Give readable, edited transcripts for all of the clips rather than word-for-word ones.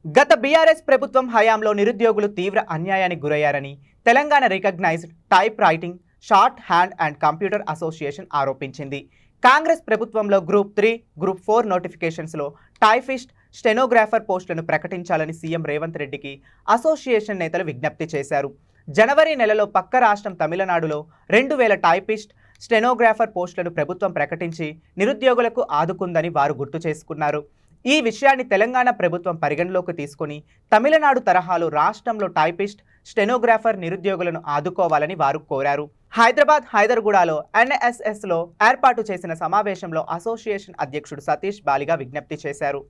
గత బీఆర్ఎస్ ప్రభుత్వం హయాంలో నిరుద్యోగులు తీవ్ర అన్యాయానికి గురయ్యారని Telangana recognised type writing, shorthand and computer association ఆరోపించింది. కాంగ్రెస్ ప్రభుత్వంలో గ్రూప్ 3, గ్రూప్ 4 నోటిఫికేషన్స్లో టైపిస్ట్, స్టెనోగ్రాఫర్ పోస్టులను ప్రకటించాలని సీఎం రేవంత్ రెడ్డికి అసోసియేషన్ నేతలు విజ్ఞప్తి చేశారు. జనవరి నెలలో పక్క రాష్ట్రం తమిళనాడులో 2000 టైపిస్ట్, స్టెనోగ్రాఫర్ పోస్టులను ప్రభుత్వం ప్రకటించి నిరుద్యోగులకు ఆదుకుందని వారు గుర్తు చేసుకున్నారు. ఈ విషయాన్ని తెలంగాణ ప్రభుత్వం పరిగణలోకి తీసుకుని తమిళనాడు తరహాలో రాష్ట్రంలో టైపిస్ట్, స్టెనోగ్రాఫర్ నిరుద్యోగులను ఆదుకోవాలని వారు కోరారు. హైదరాబాద్ హైదర్గూడలో NSSలో ఏర్పాటు చేసిన సమావేశంలో అసోసియేషన్ అధ్యక్షుడు సతీష్ బాలిగా విజ్ఞప్తి చేశారు.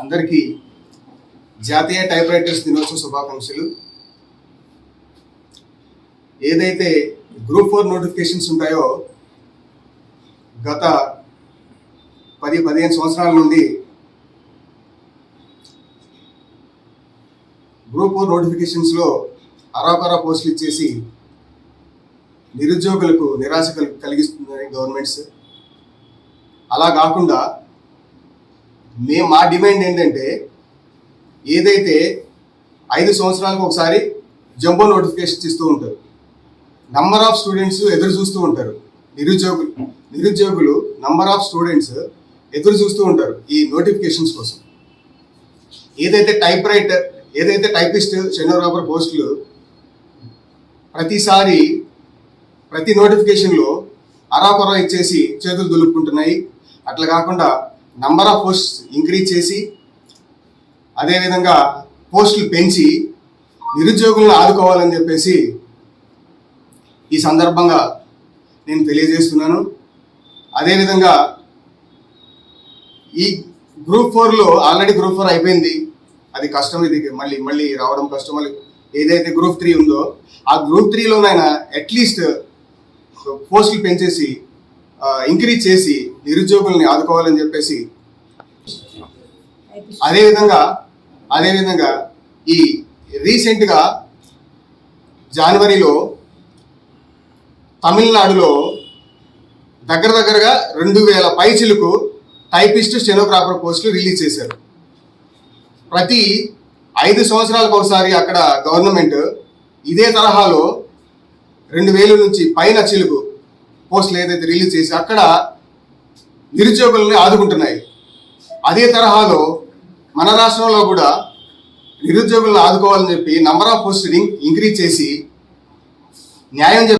అందరికీ జాతీయ టైప్ రైటర్స్ దినోత్సవ శుభాకాంక్షలు. ఏదైతే గ్రూప్ 4 నోటిఫికేషన్స్ ఉంటాయో గత 10-15 సంవత్సరాల నుండి గ్రూప్ 4 నోటిఫికేషన్స్లో అరాకొరా పోస్టులు ఇచ్చేసి నిరుద్యోగులకు నిరాశ కలిగిస్తుందని గవర్నమెంట్స్. అలా కాకుండా మా డిమాండ్ ఏంటంటే, ఏదైతే 5 సంవత్సరాలకు ఒకసారి జంబో నోటిఫికేషన్స్ ఇస్తూ ఉంటారు, నంబర్ ఆఫ్ స్టూడెంట్స్ ఎదురు చూస్తూ ఉంటారు, నిరుద్యోగులు నంబర్ ఆఫ్ స్టూడెంట్స్ ఎదురు చూస్తూ ఉంటారు ఈ నోటిఫికేషన్స్ కోసం. ఏదైతే టైపిస్ట్, స్టెనోగ్రాఫర్ పోస్టులు ప్రతి నోటిఫికేషన్లో అరాకొరా ఇచ్చేసి చేతులు దులుపుకుంటున్నాయి. అట్లా కాకుండా నంబర్ ఆఫ్ పోస్ట్ ఇంక్రీజ్ చేసి, అదేవిధంగా పోస్టులు పెంచి నిరుద్యోగులను ఆదుకోవాలని చెప్పేసి ఈ సందర్భంగా నేను తెలియజేస్తున్నాను. అదేవిధంగా ఈ గ్రూప్ 4లో ఆల్రెడీ గ్రూప్ 4 అయిపోయింది, అది కష్టం. ఇది మళ్ళీ రావడం కష్టం. ఏదైతే గ్రూప్ 3 ఉందో ఆ గ్రూప్ 3లోనైనా అట్లీస్ట్ పోస్టులు పెంచేసి ఇంక్రీజ్ చేసి నిరుద్యోగుల్ని ఆదుకోవాలని చెప్పేసి, అదేవిధంగా ఈ రీసెంట్గా జనవరిలో తమిళనాడులో దగ్గరగా 2000 పైచిలకు టైపిస్ట్, స్టెనోగ్రాఫర్ పోస్టులు రిలీజ్ చేశారు. ప్రతి 5 సంవత్సరాలకు ఒకసారి అక్కడ గవర్నమెంట్ ఇదే తరహాలో 2000 నుంచి పైన చిలుకు పోస్టులు ఏదైతే రిలీజ్ చేసి అక్కడ నిరుద్యోగులని ఆదుకుంటున్నాయి. అదే తరహాలో మన రాష్ట్రంలో కూడా నిరుద్యోగులను ఆదుకోవాలని చెప్పి నంబర్ ఆఫ్ పోస్టులు ఇంక్రీజ్ చేసి న్యాయం